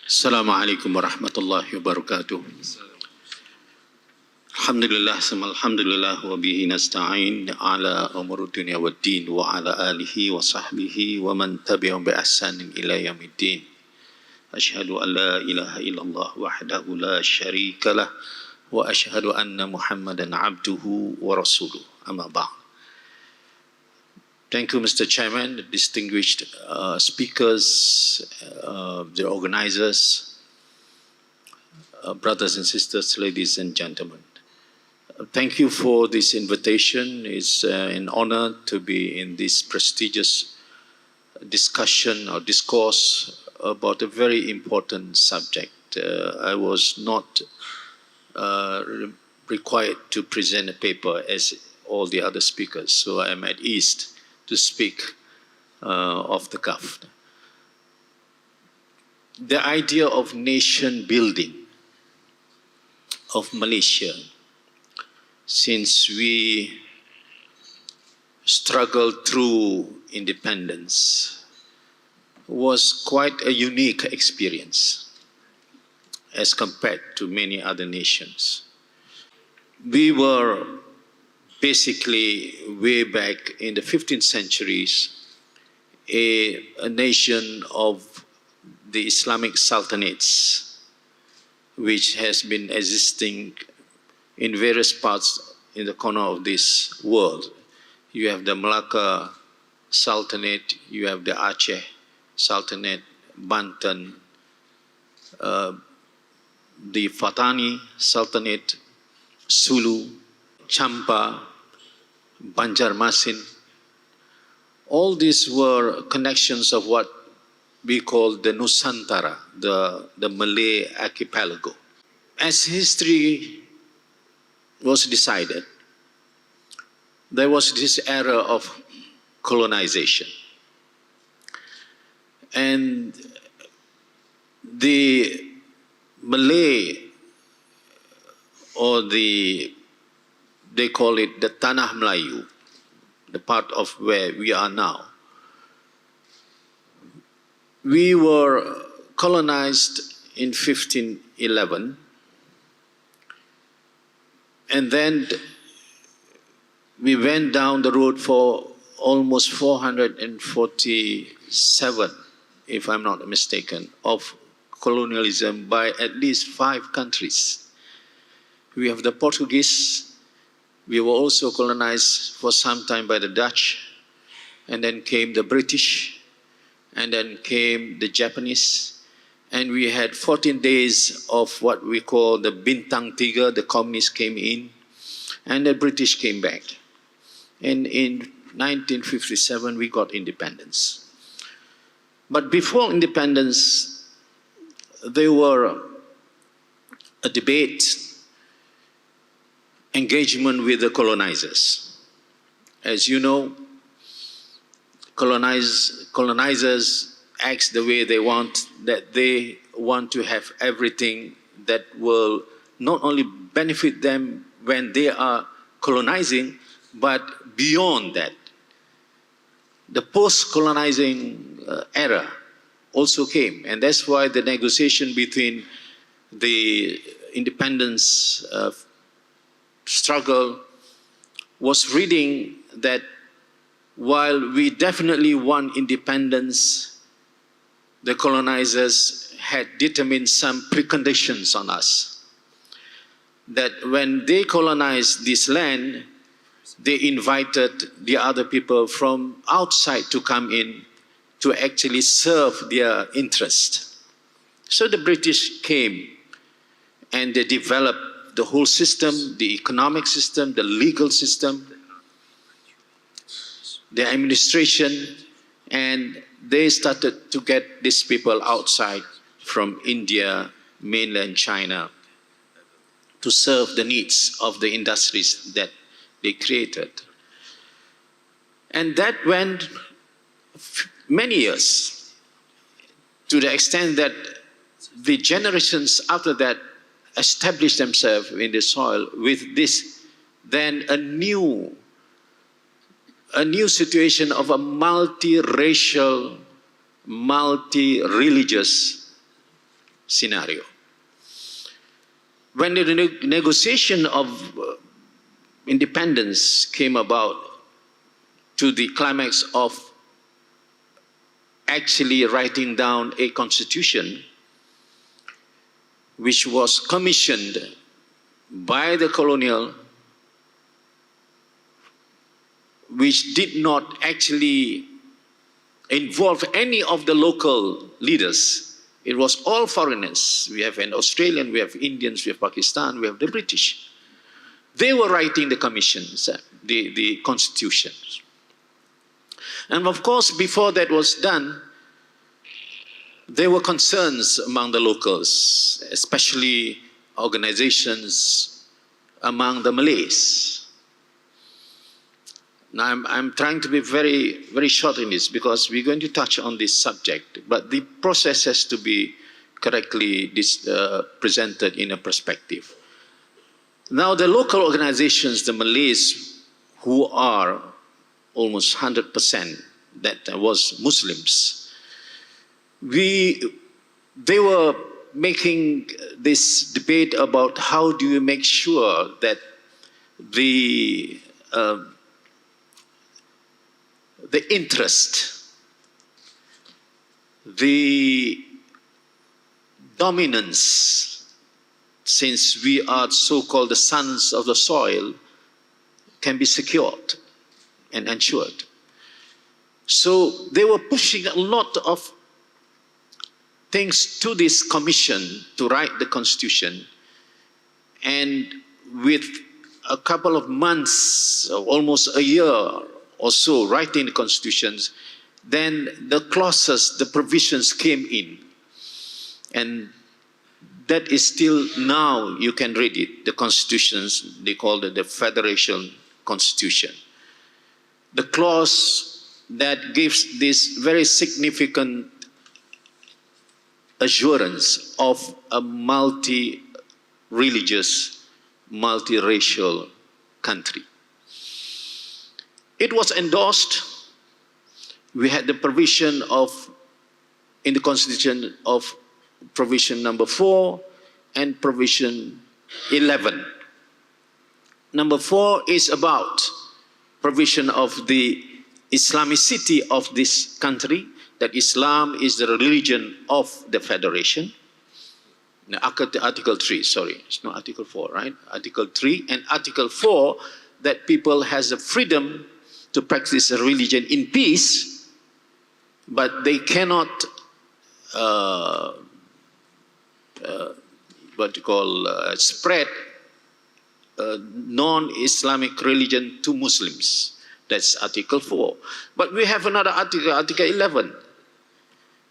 السلام عليكم ورحمة الله وبركاته. الحمد لله ثم الحمد لله وبه نستعين على أمور الدنيا والدين وعلى آله وصحبه ومن تبعهم بإحسان إلى يوم الدين. أشهد أن لا إله إلا الله وحده لا شريك له وأشهد أن محمدا عبده ورسوله أما بعد. Thank you, Mr. Chairman, the distinguished speakers, the organizers, brothers and sisters, ladies and gentlemen. Thank you for this invitation. It's an honor to be in this prestigious discussion or discourse about a very important subject. I was not required to present a paper as all the other speakers, so I am at ease to speak off the cuff. The idea of nation building of Malaysia, since we struggled through independence, was quite a unique experience as compared to many other nations. We were basically, way back in the 15th centuries, a nation of the Islamic sultanates, which has been existing in various parts in the corner of this world. You have the Malacca Sultanate, you have the Aceh Sultanate, Banten, the Fatani Sultanate, Sulu, Champa, Banjarmasin. All these were connections of what we call the Nusantara, the Malay archipelago. As history was decided, there was this era of colonization. And the Malay, or they call it the Tanah Melayu, the part of where we are now. We were colonized in 1511, and then we went down the road for almost 447, if I'm not mistaken, of colonialism by at least 5 countries. We have the Portuguese. We were also colonized for some time by the Dutch, and then came the British, and then came the Japanese, and we had 14 days of what we call the Bintang Tiga. The communists came in, and the British came back. And in 1957, we got independence. But before independence, there were a debate, engagement with the colonizers. As you know, colonizers act the way they want, that they want to have everything that will not only benefit them when they are colonizing, but beyond that. The post-colonizing era also came, and that's why the negotiation between the independence struggle was reading that while we definitely want independence, the colonizers had determined some preconditions on us. That when they colonized this land, they invited the other people from outside to come in to actually serve their interest. So the British came and they developed the whole system, the economic system, the legal system, the administration, and they started to get these people outside from India, mainland China, to serve the needs of the industries that they created. And that went many years, to the extent that the generations after that established themselves in the soil with this, then a new situation of a multi-racial, multi-religious scenario. When the negotiation of independence came about to the climax of actually writing down a constitution which was commissioned by the colonial, which did not actually involve any of the local leaders. It was all foreigners. We have an Australian, we have Indians, we have Pakistan, we have the British. They were writing the commissions, the constitutions. And of course, before that was done, there were concerns among the locals, especially organizations among the Malays. Now, I'm trying to be very, very short in this because we're going to touch on this subject, but the process has to be correctly presented in a perspective. Now, the local organizations, the Malays, who are almost 100% that was Muslims, they were making this debate about how do you make sure that the interest, the dominance, since we are so-called the sons of the soil, can be secured and ensured. So they were pushing a lot of things to this commission to write the constitution, and with a couple of months, almost a year or so, writing the constitutions, then the clauses, the provisions came in. And that is still now, you can read it, the constitutions, they call it the Federation Constitution. The clause that gives this very significant assurance of a multi-religious, multi-racial country. It was endorsed. We had the provision of, in the Constitution, of provision number 4 and provision 11. Number 4 is about provision of the Islamicity of this country, that Islam is the religion of the Federation. Article 3, sorry, it's not Article 4, right? Article 3 and Article 4, that people has the freedom to practice a religion in peace, but they cannot spread non-Islamic religion to Muslims. That's Article 4. But we have another article, Article 11.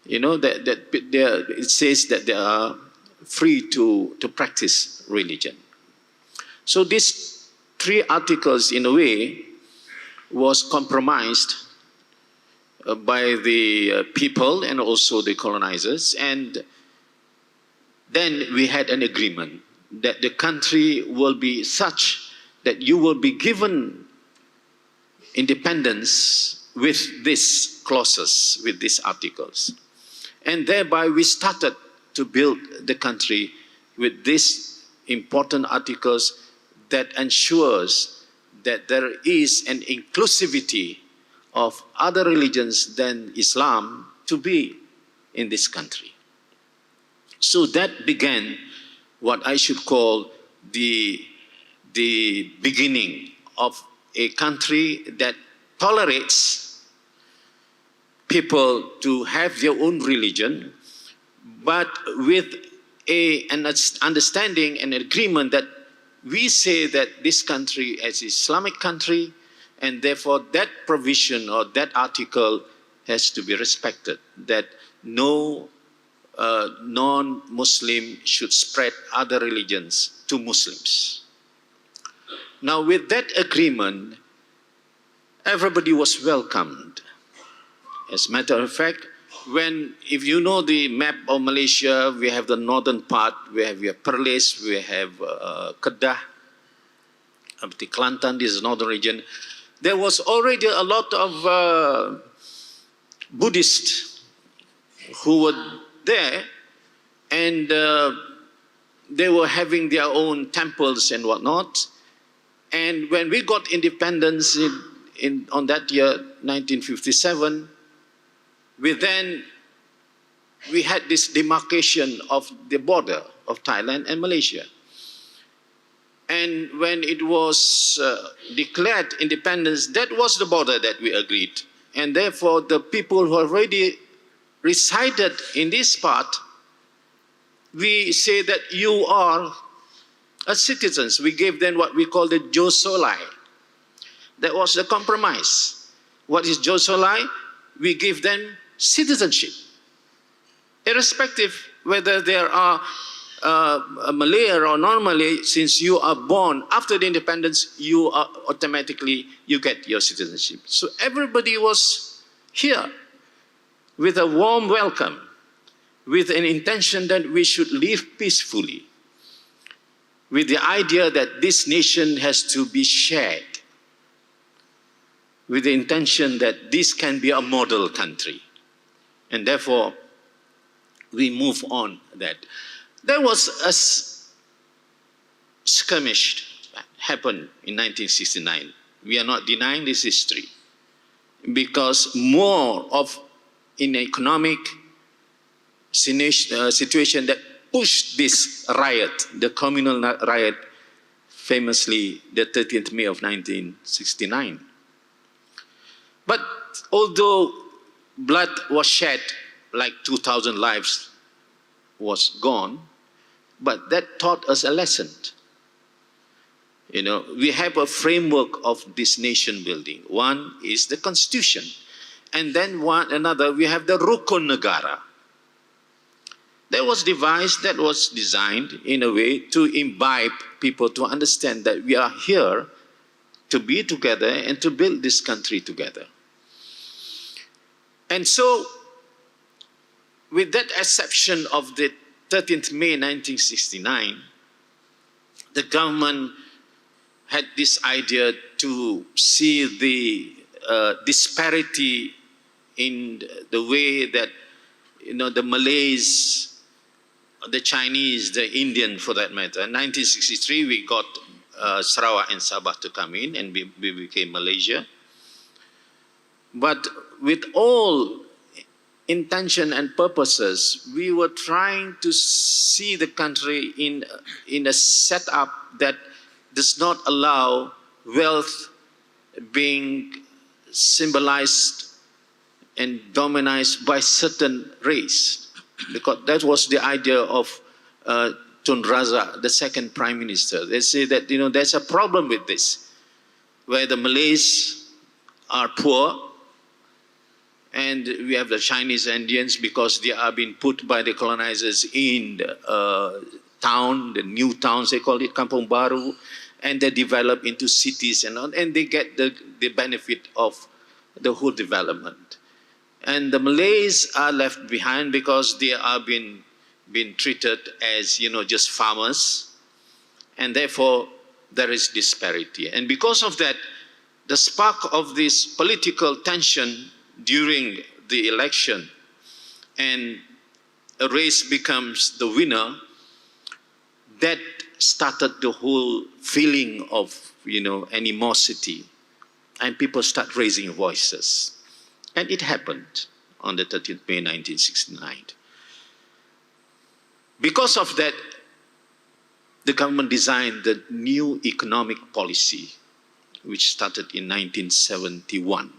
You know, it says that they are free to practice religion. So these 3 articles, in a way, was compromised by the people and also the colonizers. And then we had an agreement that the country will be such that you will be given independence with these clauses, with these articles. And thereby we started to build the country with these important articles that ensures that there is an inclusivity of other religions than Islam to be in this country. So that began what I should call the beginning of a country that tolerates people to have their own religion, but with an understanding and agreement that we say that this country is an Islamic country, and therefore that provision or that article has to be respected, that no non-Muslim should spread other religions to Muslims. Now, with that agreement, everybody was welcomed. As a matter of fact, if you know the map of Malaysia, we have the northern part, we have Perlis, we have Kedah, the Kelantan, this is the northern region. There was already a lot of Buddhists who were there, And they were having their own temples and whatnot. And when we got independence on that year, 1957, we had this demarcation of the border of Thailand and Malaysia. And when it was declared independence, that was the border that we agreed. And therefore, the people who already resided in this part, we say that you are citizens. We gave them what we call the Josolai. That was the compromise. What is Josolai? We give them citizenship, irrespective whether there are a Malay or non-Malay. Since you are born after the independence, you are automatically, you get your citizenship. So everybody was here with a warm welcome, with an intention that we should live peacefully, with the idea that this nation has to be shared, with the intention that this can be a model country. And therefore, we move on that. There was a skirmish that happened in 1969. We are not denying this history, because more of an economic situation that pushed this riot, the communal riot, famously the 13th May of 1969. But although blood was shed, like 2,000 lives was gone, but that taught us a lesson. You know, we have a framework of this nation building. One is the Constitution. And then another, we have the Rukun Negara. That was devised, that was designed in a way to imbibe people to understand that we are here to be together and to build this country together. And so, with that exception of the 13th May 1969, the government had this idea to see the disparity in the way that, you know, the Malays, the Chinese, the Indian for that matter. In 1963, we got Sarawak and Sabah to come in, and we became Malaysia. But with all intention and purposes, we were trying to see the country in a setup that does not allow wealth being symbolized and dominated by certain race. Because that was the idea of Tun Razak, the second prime minister. They say that, you know, there's a problem with this, where the Malays are poor, and we have the Chinese Indians because they are being put by the colonizers in the town, the new towns, they call it Kampung Baru, and they develop into cities and they get the benefit of the whole development. And the Malays are left behind because they are being treated as, you know, just farmers, and therefore there is disparity. And because of that, the spark of this political tension during the election, and a race becomes the winner, that started the whole feeling of, you know, animosity, and people start raising voices. And it happened on the 13th May 1969. Because of that, the government designed the new economic policy, which started in 1971,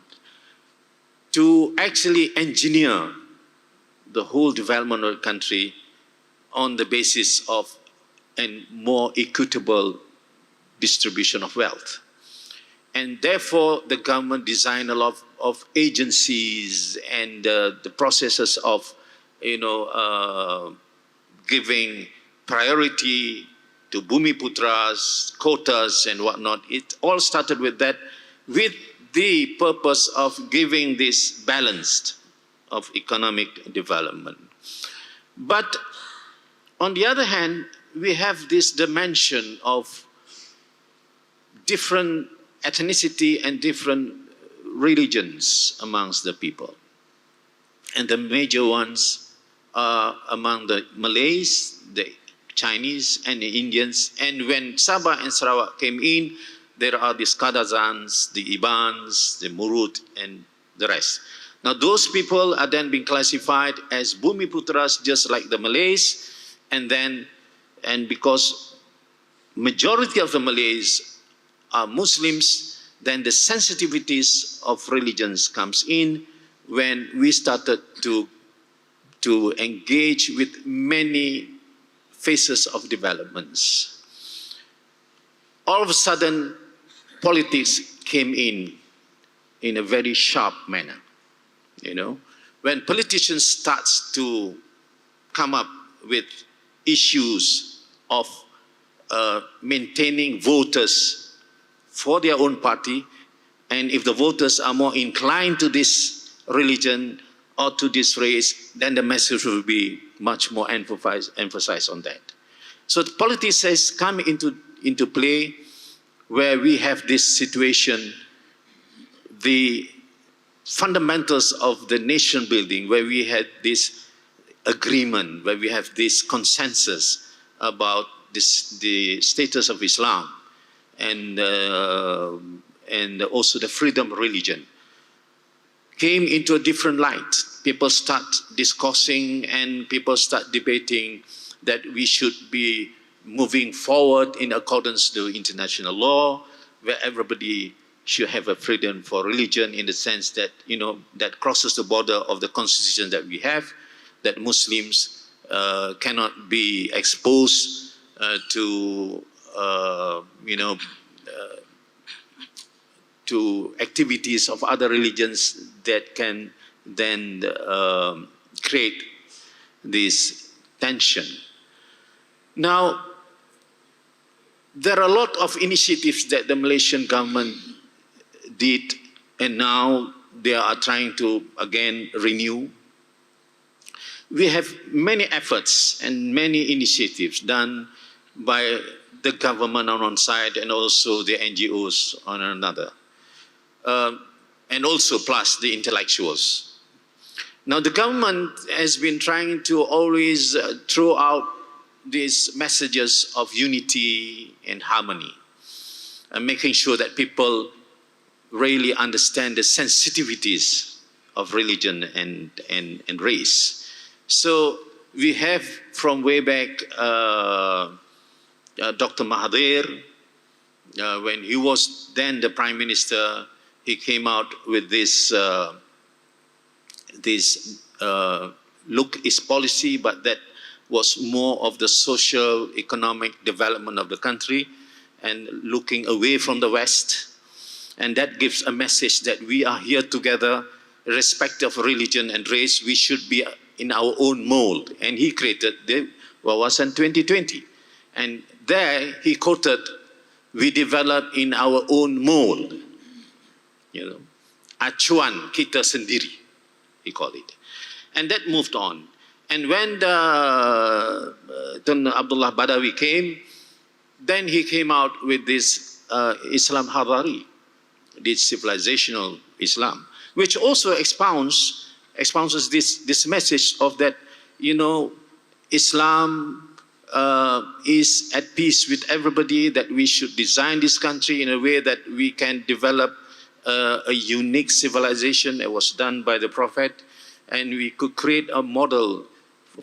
to actually engineer the whole development of the country on the basis of a more equitable distribution of wealth. And therefore, the government designed a lot of agencies and the processes of, you know, giving priority to Bumiputras, quotas and whatnot. It all started with that, with the purpose of giving this balance of economic development. But on the other hand, we have this dimension of different ethnicity and different religions amongst the people. And the major ones among the Malays, the Chinese, and the Indians. And when Sabah and Sarawak came in, there are the Kadazans, the Ibans, the Murut, and the rest. Now those people are then being classified as Bumiputras, just like the Malays, and because majority of the Malays are Muslims, then the sensitivities of religions comes in when we started to engage with many phases of developments. All of a sudden, politics came in a very sharp manner. You know, when politicians start to come up with issues of maintaining voters for their own party, and if the voters are more inclined to this religion or to this race, then the message will be much more emphasized on that. So the politics has come into play where we have this situation, the fundamentals of the nation building, where we had this agreement, where we have this consensus about the status of Islam and also the freedom of religion, came into a different light. People start discussing and people start debating that we should be moving forward in accordance to international law, where everybody should have a freedom for religion in the sense that, you know, that crosses the border of the constitution that we have, that Muslims cannot be exposed to, to activities of other religions that can then create this tension. Now, there are a lot of initiatives that the Malaysian government did, and now they are trying to again renew. We have many efforts and many initiatives done by the government on one side and also the NGOs on another, and also plus the intellectuals. Now the government has been trying to always throw out these messages of unity and harmony, and making sure that people really understand the sensitivities of religion and race. So we have from way back Dr. Mahathir, when he was then the Prime Minister, he came out with this look is policy, but that was more of the social economic development of the country and looking away from the West. And that gives a message that we are here together, irrespective of religion and race. We should be in our own mold. And he created the Wawasan 2020. And there he quoted, we develop in our own mold. You know, acuan kita sendiri, he called it. And that moved on. And when Tun Abdullah Badawi came, then he came out with this Islam Hadari, this civilizational Islam, which also expounds this message of that, you know, Islam is at peace with everybody, that we should design this country in a way that we can develop a unique civilization that was done by the Prophet, and we could create a model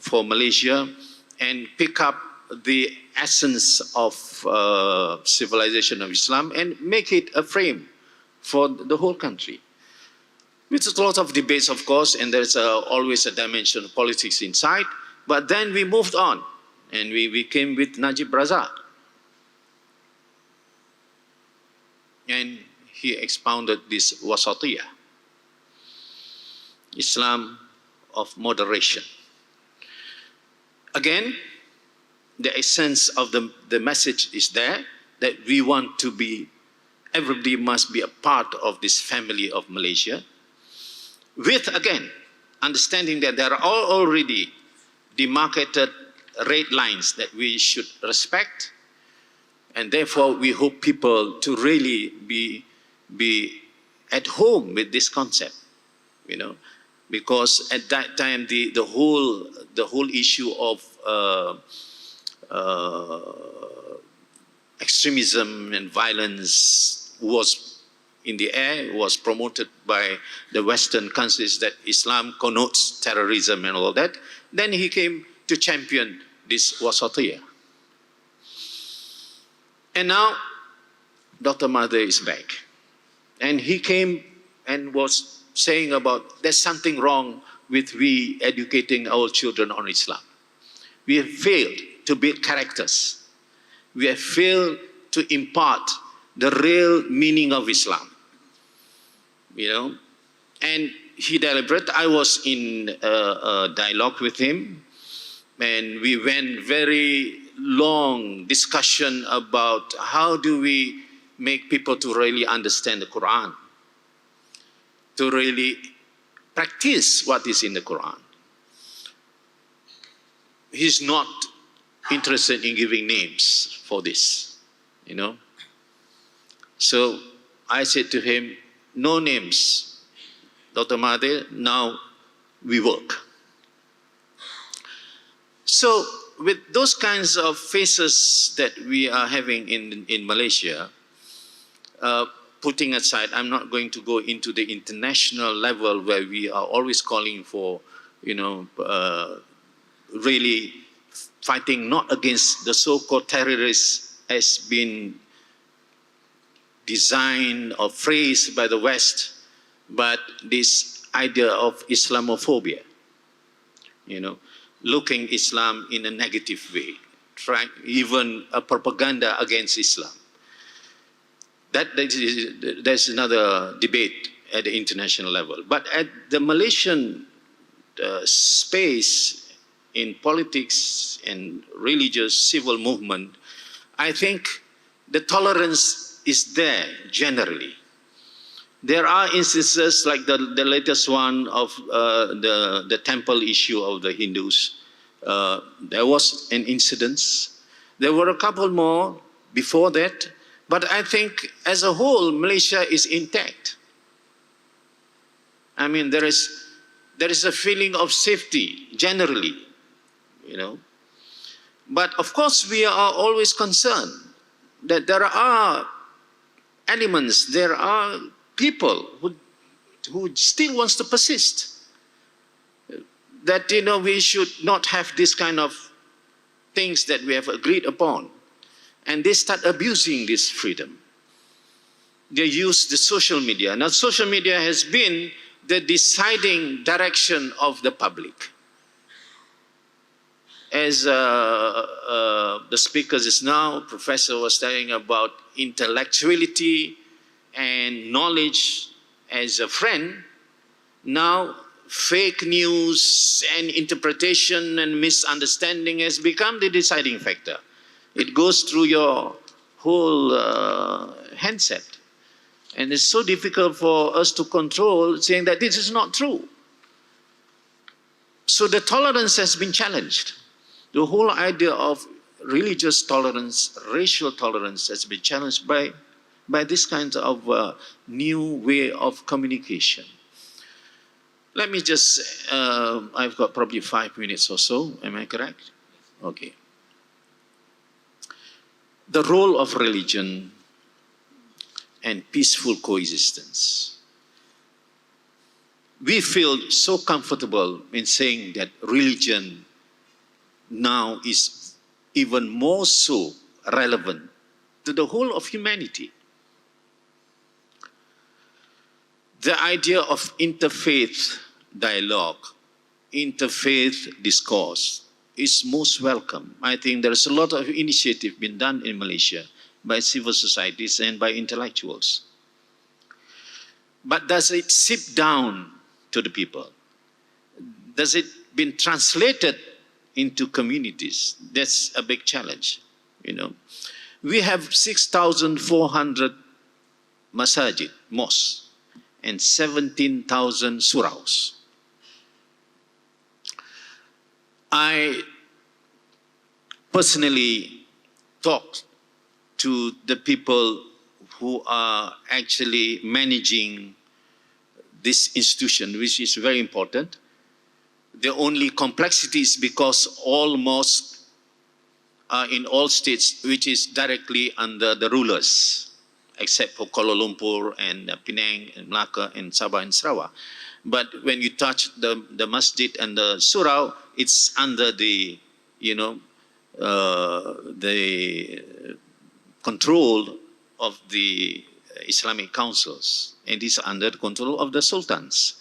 for Malaysia and pick up the essence of civilization of Islam and make it a frame for the whole country. With a lot of debates, of course, and there's always a dimension of politics inside, but then we moved on and we came with Najib Razak. And he expounded this wasatiyah, Islam of moderation. Again, the essence of the message is there, that we want to be, everybody must be a part of this family of Malaysia, with, again, understanding that there are already demarcated red lines that we should respect, and therefore we hope people to really be at home with this concept, you know, because at that time the whole issue of extremism and violence was in the air, was promoted by the Western countries that Islam connotes terrorism and all that. Then he came to champion this wasatiyah. And now Dr. Mahathir is back. And he came and was saying about there's something wrong with we educating our children on Islam. We have failed to build characters. We have failed to impart the real meaning of Islam. You know, and he deliberated. I was in a dialogue with him, and we went very long discussion about how do we make people to really understand the Quran, to really practice what is in the Quran. He's not interested in giving names for this, you know. So I said to him, no names, Dr. Mahathir, now we work. So with those kinds of phases that we are having in Malaysia, putting aside, I'm not going to go into the international level where we are always calling for, you know, really fighting not against the so-called terrorists as been designed or phrased by the West, but this idea of Islamophobia, you know, looking Islam in a negative way, trying even a propaganda against Islam. There's another debate at the international level. But at the Malaysian space in politics and religious civil movement, I think the tolerance is there generally. There are instances like the latest one of the temple issue of the Hindus. There was an incident. There were a couple more before that. But I think as a whole, Malaysia is intact. I mean, there is a feeling of safety generally, you know. But of course, we are always concerned that there are elements, there are people who still wants to persist. That, you know, we should not have this kind of things that we have agreed upon. And they start abusing this freedom. They use the social media. Now, social media has been the deciding direction of the public. As the speaker is now, professor was telling about intellectuality and knowledge as a friend. Now, fake news and interpretation and misunderstanding has become the deciding factor. It goes through your whole handset. And it's so difficult for us to control, saying that this is not true. So the tolerance has been challenged. The whole idea of religious tolerance, racial tolerance has been challenged by this kind of new way of communication. Let me just, I've got probably 5 minutes or so, am I correct? Okay. The role of religion and peaceful coexistence. We feel so comfortable in saying that religion now is even more so relevant to the whole of humanity. The idea of interfaith dialogue, interfaith discourse is most welcome. I think there's a lot of initiative being done in Malaysia by civil societies and by intellectuals. But does it seep down to the people? Does it been translated into communities? That's a big challenge, you know. We have 6,400 masajid, mosques, and 17,000 suraus. I personally talked to the people who are actually managing this institution, which is very important. The only complexity is because all mosques are in all states, which is directly under the rulers, except for Kuala Lumpur and Penang and Melaka and Sabah and Sarawak. But when you touch the masjid and the surau, it's under the, the control of the Islamic councils, and it's under the control of the sultans.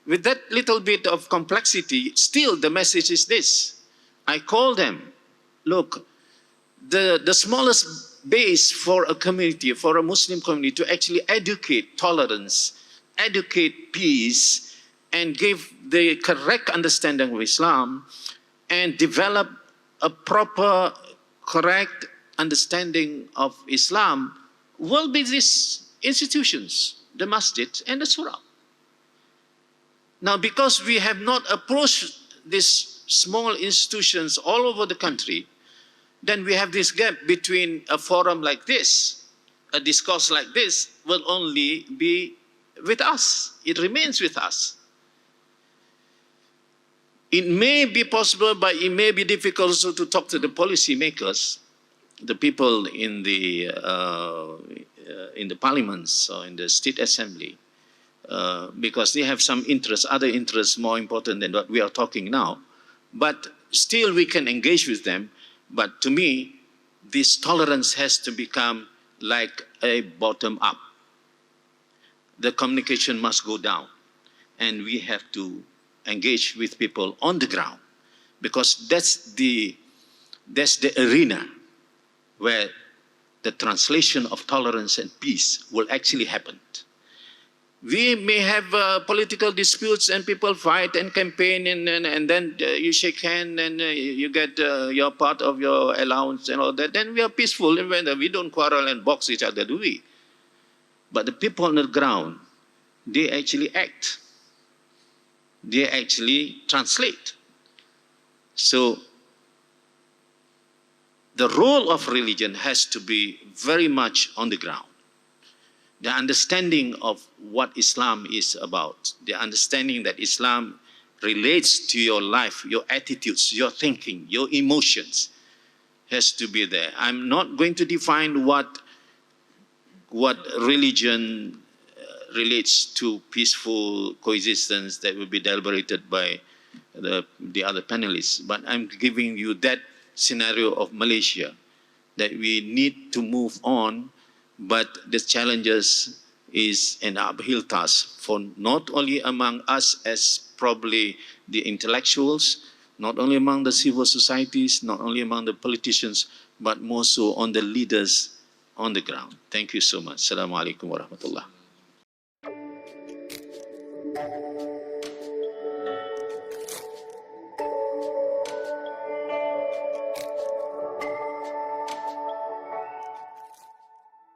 With that little bit of complexity, still the message is this. I call them, look, the smallest base for a community, for a Muslim community, to actually educate tolerance, educate peace, and give the correct understanding of Islam, and develop a proper, correct understanding of Islam, will be these institutions, the masjid and the surah. Now, because we have not approached these small institutions all over the country, then we have this gap between a forum like this, a discourse like this, will only be with us. It remains with us. It may be possible, but it may be difficult also to talk to the policymakers, the people in the parliaments or in the state assembly, because they have some interests, other interests more important than what we are talking now. But still we can engage with them. But to me, this tolerance has to become like a bottom up. The communication must go down, and we have to engage with people on the ground, because that's the arena where the translation of tolerance and peace will actually happen. We may have political disputes and people fight and campaign, and then you shake hands and you get your part of your allowance and all that. Then we are peaceful, and we don't quarrel and box each other, do we? But the people on the ground, they actually act. They actually translate. So the role of religion has to be very much on the ground. The understanding of what Islam is about, the understanding that Islam relates to your life, your attitudes, your thinking, your emotions, has to be there. I'm not going to define what religion relates to peaceful coexistence that will be deliberated by the other panelists, but I'm giving you that scenario of Malaysia, that we need to move on. But the challenges is an uphill task for not only among us as probably the intellectuals, not only among the civil societies, not only among the politicians, but more so on the leaders on the ground. Thank you so much. Assalamu alaikum warahmatullah.